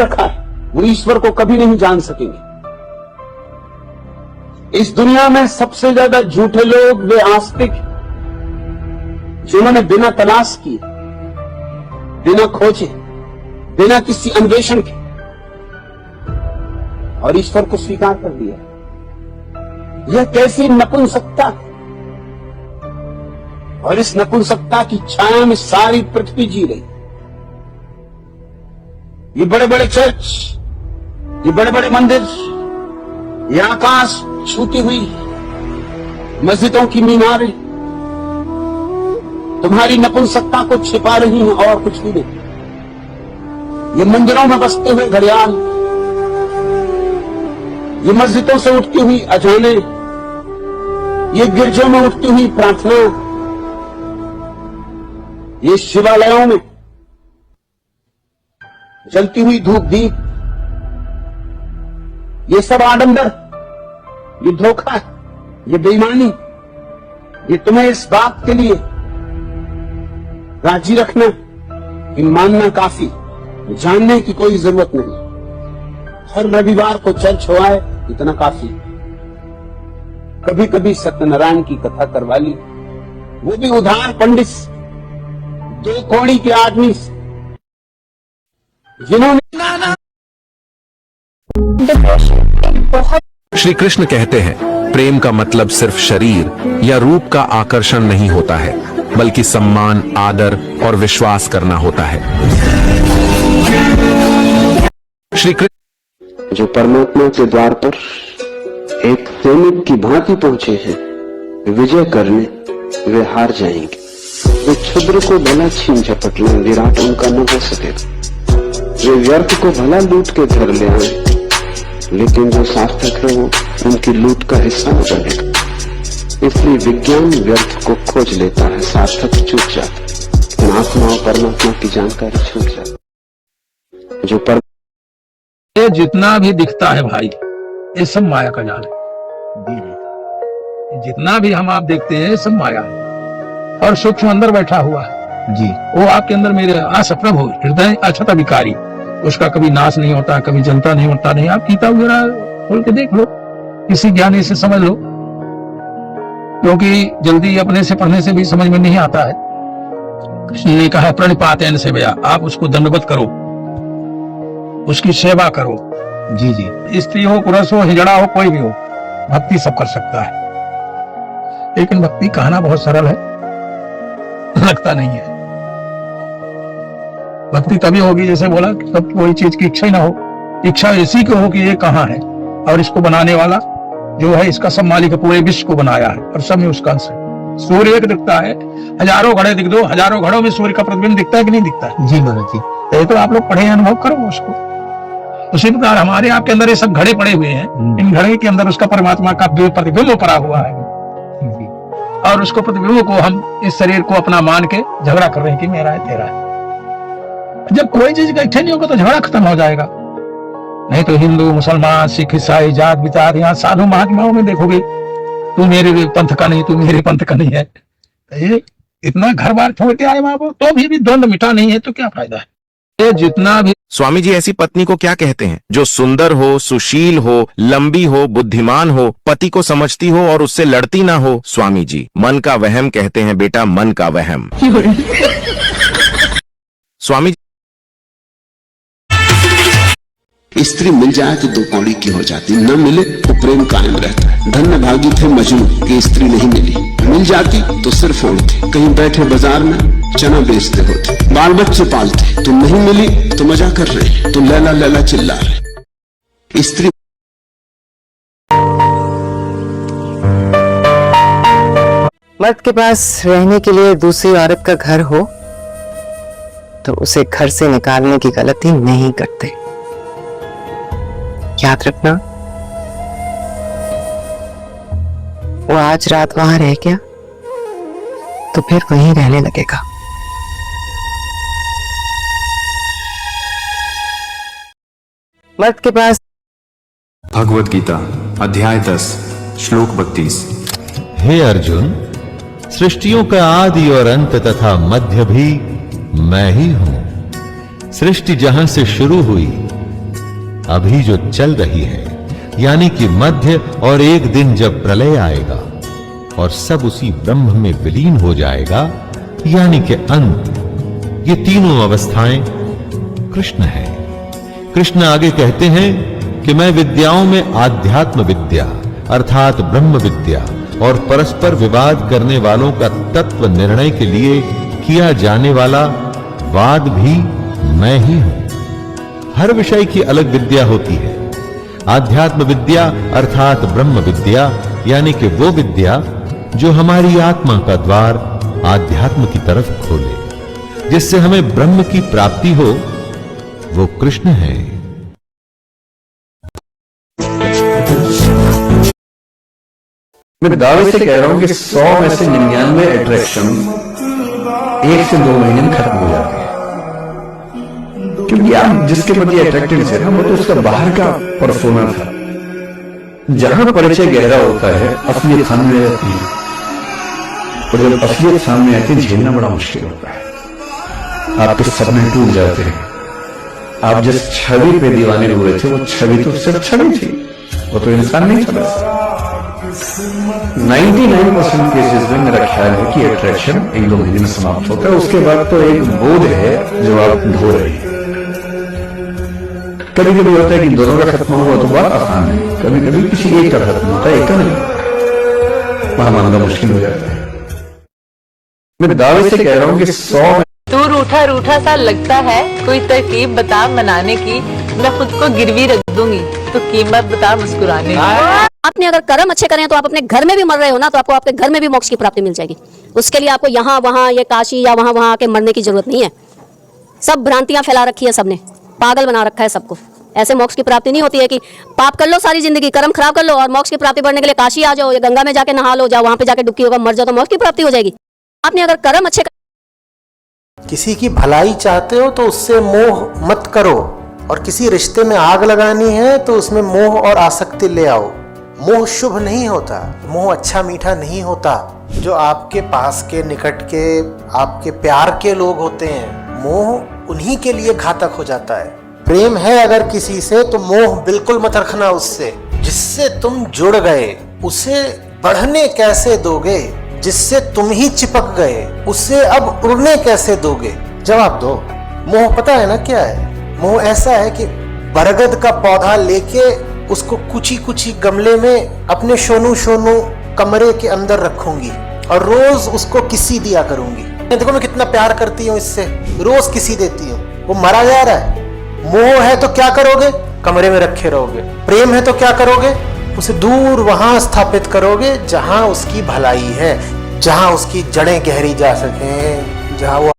रखा है वो ईश्वर को कभी नहीं जान सकेंगे। इस दुनिया में सबसे ज्यादा झूठे लोग वे आस्तिक जिन्होंने बिना तलाश किए, बिना खोजे, बिना किसी अन्वेषण के और ईश्वर को स्वीकार कर दिया। यह कैसी नपुंसकता, और इस नपुंसकता की छाया में सारी पृथ्वी जी रही। ये बड़े बड़े चर्च, ये बड़े बड़े मंदिर, ये आकाश छूती हुई मस्जिदों की मीनारें तुम्हारी नपुंसकता को छिपा रही हैं और कुछ भी नहीं। ये मंदिरों में बसते हुए घड़ियाल, ये मस्जिदों से उठती हुई अजाने, ये गिरजों में उठती हुई प्रार्थना, ये शिवालयों में जलती हुई धूप दीप, ये सब आडंबर, ये धोखा, ये बेईमानी, ये तुम्हें इस बात के लिए राजी रखना कि मानना काफी, जानने की कोई जरूरत नहीं। हर रविवार को चर्च हो आए इतना काफी। कभी कभी सत्यनारायण की कथा करवा ली, वो भी उधार पंडित, दो कौड़ी के आदमी जिन्होंने श्री कृष्ण कहते हैं, प्रेम का मतलब सिर्फ शरीर या रूप का आकर्षण नहीं होता है, बल्कि सम्मान, आदर और विश्वास करना होता है। श्री कृष्ण जो परमात्मा के द्वार पर एक सैनिक की भांति पहुंचे हैं, विजय करने वे हार जाएंगे। वे क्षुद्र को भला छीन झपट लें, विराट उनका न हो सकेगा। वे व्यर्थ को भला लूट के घर ले आए, लेकिन जो सार्थक है वो उनकी लूट का हिस्सा न बनेगा। इसलिए विज्ञान व्यर्थ को खोज लेता है, सार्थक चूक जाता है, आत्मा और परमात्मा की जानकारी छूट जाती है। जो पर ये जितना भी दिखता है भाई, ये सब माया का जाल है। जितना भी हम आप देखते हैं, ये सब माया है और सूक्ष्म अंदर बैठा हुआ है जी। वो आपके अंदर मेरे असप्रभ हो हृदय अछत विकारी, उसका कभी नाश नहीं होता, कभी जलता नहीं होता नहीं। आप गीता वगैरह खोल के देख लो, किसी ज्ञानी से समझ लो, क्योंकि जल्दी अपने से पढ़ने से भी समझ में नहीं आता है। कृष्ण ने कहा प्रणिपातेन सेवया, आप उसको दंडवत करो, उसकी सेवा करो। जी जी, स्त्री हो, पुरुष हो, हिजड़ा हो, कोई भी हो, भक्ति सब कर सकता है। लेकिन भक्ति कहना बहुत सरल है, लगता नहीं है। भक्ति तभी होगी जैसे बोला, सब कोई चीज की इच्छा ही ना हो। इच्छा इसी की हो कि ये कहाँ है, और इसको बनाने वाला जो है, इसका सब मालिक पूरे विश्व को बनाया है और सब में उसका अंश है। सूर्य एक दिखता है, हजारों घड़े दिख दो, हजारों घड़ों में सूर्य का प्रतिबिंब दिखता है कि नहीं दिखता है? जी महाराज जी, ये तो आप लोग पढ़े, अनुभव करो उसको। उसी प्रकार हमारे आपके अंदर ये सब घड़े पड़े हुए हैं, इन घड़े के अंदर उसका परमात्मा का प्रतिबिंब पड़ा हुआ है, और उसको प्रतिबिंब को हम इस शरीर को अपना मान के झगड़ा कर रहे हैं कि मेरा है, तेरा है। जब कोई चीज इकट्ठे नहीं होगा तो झगड़ा खत्म हो जाएगा। नहीं तो हिंदू, मुसलमान, सिख, ईसाई, जात विचार, यहाँ साधु महात्माओं में देखोगे, तू मेरे पंथ का नहीं, तू मेरे पंथ का नहीं है। ये इतना घर बार छोड़ के आए वहां पर, तो भी द्वंद मिटा नहीं है, तो क्या फायदा है? ये जितना भी स्वामी जी ऐसी पत्नी को क्या कहते हैं जो सुंदर हो, सुशील हो, लंबी हो, बुद्धिमान हो, पति को समझती हो और उससे लड़ती ना हो? स्वामी जी मन का वहम कहते हैं बेटा, मन का वहम। स्वामी जी स्त्री मिल जाए तो दो कौड़ी की हो जाती, न मिले तो प्रेम कायम रहता है। धन्य भागी थे मजनू की स्त्री नहीं मिली, मिल जाती तो सिर फोड़ते, कहीं बैठे बाजार में चना बेचते होते, बाल बच्चे पालते। तो नहीं मिली तो मजा कर रहे, तो लैला लैला चिल्ला रहे। स्त्री मर्द के पास रहने के लिए दूसरी औरत का घर हो तो उसे घर से निकालने की गलती नहीं करते। याद रखना, वो आज रात वहां रह गया तो फिर वहीं रहने लगेगा। मर्द के पास भगवत गीता अध्याय 10 श्लोक 32। हे अर्जुन, सृष्टियों का आदि और अंत तथा मध्य भी मैं ही हूं। सृष्टि जहां से शुरू हुई अभी जो चल रही है, यानी कि मध्य, और एक दिन जब प्रलय आएगा और सब उसी ब्रह्म में विलीन हो जाएगा, यानी कि अंत। ये तीनों अवस्थाएं कृष्ण है। कृष्ण आगे कहते हैं कि मैं विद्याओं में आध्यात्म विद्या अर्थात ब्रह्म विद्या और परस्पर विवाद करने वालों का तत्व निर्णय के लिए किया जाने वाला वाद भी मैं ही हूं। हर विषय की अलग विद्या होती है। आध्यात्म विद्या अर्थात ब्रह्म विद्या यानी कि वो विद्या जो हमारी आत्मा का द्वार आध्यात्म की तरफ खोले, जिससे हमें ब्रह्म की प्राप्ति हो, वो कृष्ण है। मैं दावे से कह रहा हूं कि 100 में से 99 अट्रैक्शन 1 से 2 महीने में खत्म हो जाते हैं, क्योंकि आप जिसके प्रति अट्रैक्टेड थे ना, वो तो उसका बाहर का परसोना था। जहां परिचय गहरा होता है, असलियत सामने रहती है, और जब असलियत सामने आती है, झेलना बड़ा मुश्किल होता है। आपके सपने टूट जाते हैं। आप जिस छवि पे दीवाने हुए थे, वो छवि तो सिर्फ छवि थी, वो तो इंसान नहीं था। 99% केसेस में मेरा ख्याल है कि अट्रैक्शन 1-2 महीने में समाप्त होता है। उसके बाद तो एक बोध है जो आप ढो रहे हैं। कभी कभी होता है कि दोनों का खत्म हुआ तो बहुत आसान है, कभी कभी किसी एक का खत्म होता है, एक का नहीं, वहां मानना मुश्किल हो जाता है। मैं दावे से कह रहा हूं कि 100 तू रूठा रूठा सा लगता है, कोई तरकीब बता मनाने की, मैं खुद को गिरवी रख दूंगी, तो कीमत बता मुस्कुराने की। आपने अगर कर्म अच्छे करें तो आप अपने घर में भी मर रहे हो ना, तो आपको आपके घर में भी मोक्ष की प्राप्ति मिल जाएगी। उसके लिए आपको यहाँ वहाँ ये काशी या वहाँ वहाँ आके मरने की जरूरत नहीं है। सब भ्रांतियां फैला रखी है सबने, पागल बना रखा है सबको। ऐसे मोक्ष की प्राप्ति नहीं होती है कि पाप कर लो सारी जिंदगी, कर्म खराब कर लो और मोक्ष की प्राप्ति बढ़ने के लिए काशी आ जाओ या गंगा में जाके नहा लो, जाओ वहां पे जाके डुबकी होगा मर जाओ तो मोक्ष की प्राप्ति हो जाएगी। आपने अगर कर्म अच्छे किसी की भलाई चाहते हो तो उससे मोह मत करो, और किसी रिश्ते में आग लगानी है तो उसमें मोह और आसक्ति ले आओ। मोह शुभ नहीं होता, मोह अच्छा मीठा नहीं होता। जो आपके पास के निकट के आपके प्यार के लोग होते हैं, मोह उन्हीं के लिए घातक हो जाता है। प्रेम है अगर किसी से तो मोह बिल्कुल मत रखना उससे। जिससे तुम जुड़ गए उसे बढ़ने कैसे दोगे? जिससे तुम ही चिपक गए उससे अब उड़ने कैसे दोगे? जवाब दो। मोह पता है ना क्या है? मोह ऐसा है कि बरगद का पौधा लेके उसको कुची कुची गमले में अपने शोनू शोनू कमरे के अंदर रखूंगी और रोज उसको किसी दिया करूंगी। देखो मैं कितना प्यार करती हूँ इससे, रोज किसी देती हूँ। वो मरा जा रहा है। मोह है तो क्या करोगे? कमरे में रखे रहोगे। प्रेम है तो क्या करोगे? उसे दूर वहां स्थापित करोगे जहां उसकी भलाई है, जहां उसकी जड़ें गहरी जा सके, जहां वो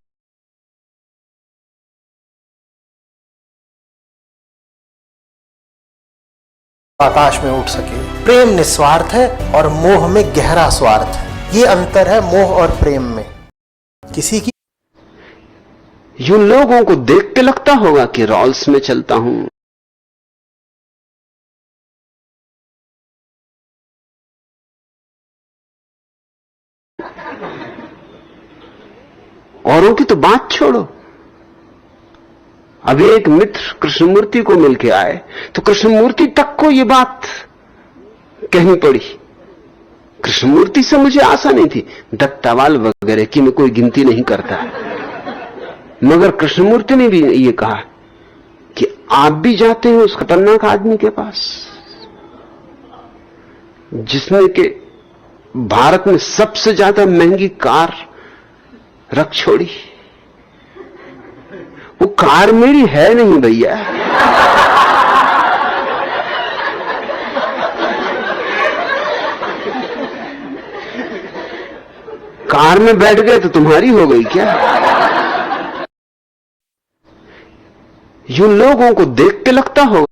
आकाश में उठ सके। प्रेम निस्वार्थ है और मोह में गहरा स्वार्थ है। ये अंतर है मोह और प्रेम में। किसी की यूं लोगों को देख के लगता होगा कि रॉल्स में चलता हूं, औरों की तो बात छोड़ो। अभी एक मित्र कृष्णमूर्ति को मिलके आए तो कृष्णमूर्ति तक को ये बात कहनी पड़ी। कृष्णमूर्ति से मुझे आशा नहीं थी, दत्तावाल वगैरह की मैं कोई गिनती नहीं करता, मगर कृष्णमूर्ति ने भी ये कहा कि आप भी जाते हैं उस खतरनाक आदमी के पास जिसने के भारत में सबसे ज्यादा महंगी कार रख छोड़ी। वो कार मेरी है नहीं भैया, कार में बैठ गए तो तुम्हारी हो गई क्या? यूं लोगों को देख के लगता होगा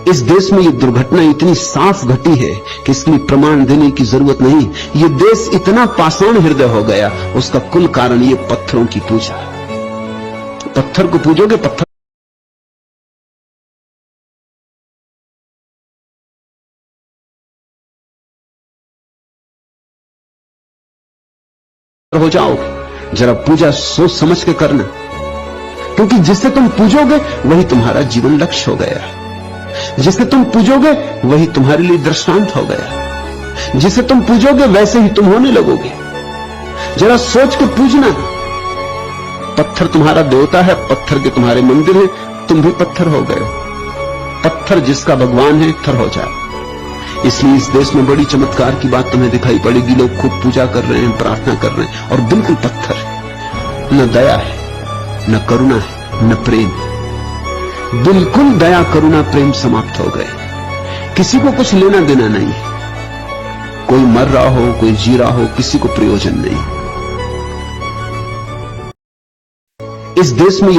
इस देश में ये दुर्घटना इतनी साफ घटी है कि इसके लिए प्रमाण देने की जरूरत नहीं। ये देश इतना पाषाण हृदय हो गया, उसका कुल कारण ये पत्थरों की पूजा। पत्थर को पूजोगे, पत्थर हो जाओगे। जरा पूजा सोच समझ के करना। क्योंकि जिसे तुम पूजोगे वही तुम्हारा जीवन लक्ष्य हो गया। जिसे तुम पूजोगे वही तुम्हारे लिए दृष्टांत हो गया। जिसे तुम पूजोगे वैसे ही तुम होने लगोगे। जरा सोच के पूजना। पत्थर तुम्हारा देवता है, पत्थर के तुम्हारे मंदिर है, तुम भी पत्थर हो गए। पत्थर जिसका भगवान है पत्थर हो जाए। इसलिए इस देश में बड़ी चमत्कार की बात तुम्हें दिखाई पड़ेगी। लोग खूब पूजा कर रहे हैं, प्रार्थना कर रहे हैं, और बिल्कुल पत्थर है। न दया है, न करुणा है, न प्रेम। बिल्कुल दया करुणा प्रेम समाप्त हो गए। किसी को कुछ लेना देना नहीं है। कोई मर रहा हो, कोई जी रहा हो, किसी को प्रयोजन नहीं। इस देश में